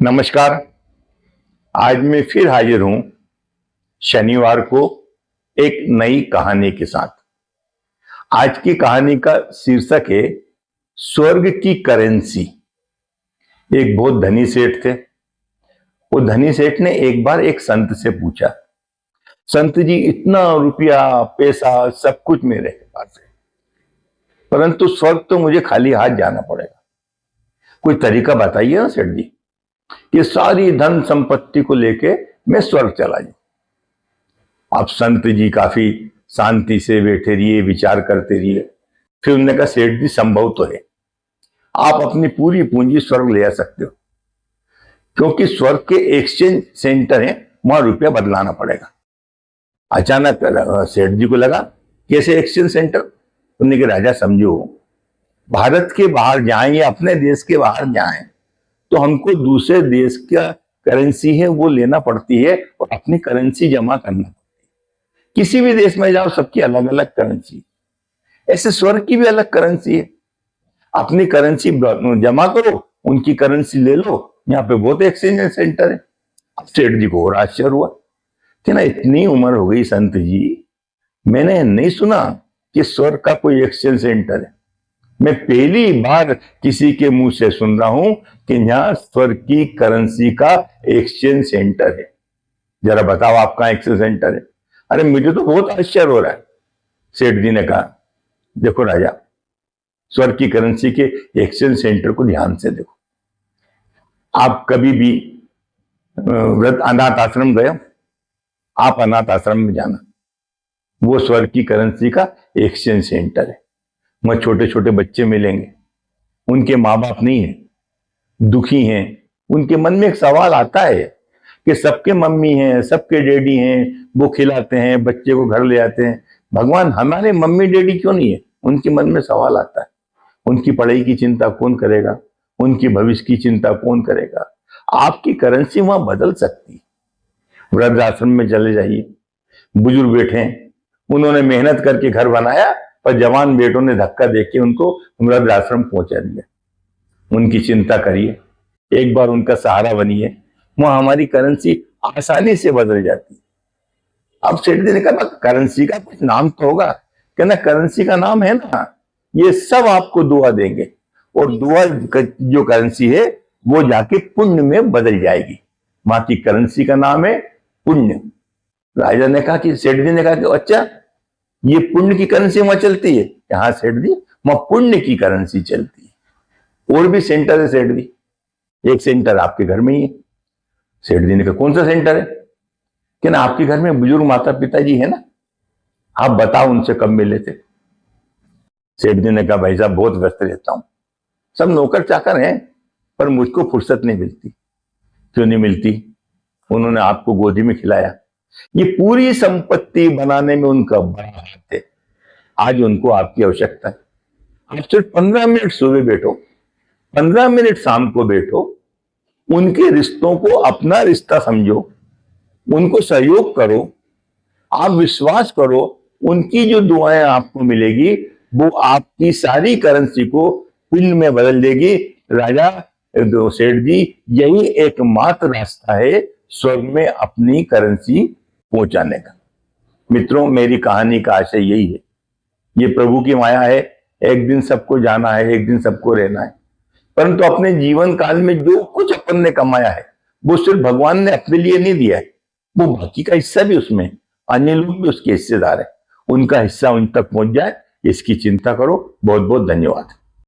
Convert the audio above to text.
नमस्कार। आज मैं फिर हाजिर हूं शनिवार को एक नई कहानी के साथ। आज की कहानी का शीर्षक है स्वर्ग की करेंसी। एक बहुत धनी सेठ थे। वो धनी सेठ ने एक बार एक संत से पूछा, संत जी इतना रुपया पैसा सब कुछ मेरे पास है, परंतु स्वर्ग तो मुझे खाली हाथ जाना पड़ेगा। कोई तरीका बताइए ना सेठ जी, ये सारी धन संपत्ति को लेके मैं स्वर्ग चला जाऊं। अब संत जी काफी शांति से बैठे रहिए, विचार करते रहिए। फिर उन्होंने कहा, सेठ जी संभव तो है, आप अपनी पूरी पूंजी स्वर्ग ले आ सकते हो, क्योंकि स्वर्ग के एक्सचेंज सेंटर है, वहां रुपया बदलाना पड़ेगा। अचानक सेठ जी को लगा, कैसे एक्सचेंज सेंटर? उन्होंने कहा, राजा समझो, भारत के बाहर जाएं या अपने देश के बाहर जाएं तो हमको दूसरे देश का करेंसी है वो लेना पड़ती है और अपनी करेंसी जमा करना पड़ती है। किसी भी देश में जाओ सबकी अलग अलग करेंसी, ऐसे स्वर्ग की भी अलग करेंसी है। अपनी करेंसी जमा करो, उनकी करेंसी ले लो, यहाँ पे बहुत एक्सचेंज सेंटर है। अब सेठ जी को और आश्चर्य हुआ कि ना, इतनी उम्र हो गई संत जी, मैंने नहीं सुना कि स्वर्ग का कोई एक्सचेंज सेंटर है। मैं पहली बार किसी के मुंह से सुन रहा हूं कि यहां स्वर्ग की करेंसी का एक्सचेंज सेंटर है। जरा बताओ आप कहां एक्सचेंज सेंटर है? अरे मुझे तो बहुत आश्चर्य हो रहा है। सेठ जी ने कहा, देखो राजा, स्वर्ग की करेंसी के एक्सचेंज सेंटर को ध्यान से देखो। आप कभी भी वृद्ध अनाथ आश्रम गए? आप अनाथ आश्रम में जाना, वो स्वर्ग की करेंसी का एक्सचेंज सेंटर है। वहां छोटे छोटे बच्चे मिलेंगे, उनके माँ बाप नहीं है, दुखी हैं। उनके मन में एक सवाल आता है कि सबके मम्मी हैं, सबके डैडी हैं, वो खिलाते हैं, बच्चे को घर ले आते हैं, भगवान हमारे मम्मी डैडी क्यों नहीं है? उनके मन में सवाल आता है। उनकी पढ़ाई की चिंता कौन करेगा? उनकी भविष्य की चिंता कौन करेगा? आपकी करेंसी वहां बदल सकती है। वृद्धाश्रम में चले जाइए, बुजुर्ग बैठे हैं, उन्होंने मेहनत करके घर बनाया, पर जवान बेटों ने धक्का देके उनको वृद्धाश्रम पहुंचा दिया। उनकी चिंता करिए, एक बार उनका सहारा बनिए, वहां हमारी करेंसी आसानी से बदल जाती है। अब सेठ जी ने कहा, करेंसी का कुछ नाम तो होगा? कहना, करेंसी का नाम है ना, ये सब आपको दुआ देंगे और दुआ जो करेंसी है वो जाके पुण्य में बदल जाएगी। वहां की करेंसी का नाम है पुण्य। राजा ने कहा कि सेठ जी ने कहा कि अच्छा, ये पुण्य की करेंसी वहां चलती है? हाँ सेठ जी, वहां पुण्य की करेंसी चलती है। और भी सेंटर है सेठ जी, एक सेंटर आपके घर में ही है। सेठ जी ने कहा, कौन सा सेंटर है? कि ना, आपके घर में बुजुर्ग माता पिताजी है ना, आप बताओ उनसे कब मिले थे? सेठ जी ने कहा, भाई साहब बहुत व्यस्त रहता हूं, सब नौकर चाकर हैं, पर मुझको फुर्सत नहीं मिलती। क्यों नहीं मिलती? उन्होंने आपको गोदी में खिलाया, ये पूरी संपत्ति बनाने में उनका बड़ा हाथ है। आज उनको आपकी आवश्यकता है। आप सिर्फ 15 मिनट सुबह बैठो, 15 मिनट शाम को बैठो, उनके रिश्तों को अपना रिश्ता समझो, उनको सहयोग करो, आप विश्वास करो, उनकी जो दुआएं आपको मिलेगी वो आपकी सारी करेंसी को पुण्य में बदल देगी। राजा सेठ जी, यही एकमात्र रास्ता है स्वर्ग में अपनी करेंसी पहुंचाने का। मित्रों, मेरी कहानी का आशय यही है, ये प्रभु की माया है, एक दिन सबको जाना है, एक दिन सबको रहना है, परंतु अपने जीवन काल में जो कुछ अपन ने कमाया है वो सिर्फ भगवान ने अपने लिए नहीं दिया है, वो बाकी का हिस्सा भी उसमें, अन्य लोग भी उसके हिस्सेदार है। उनका हिस्सा उन तक पहुंच जाए, इसकी चिंता करो। बहुत बहुत धन्यवाद।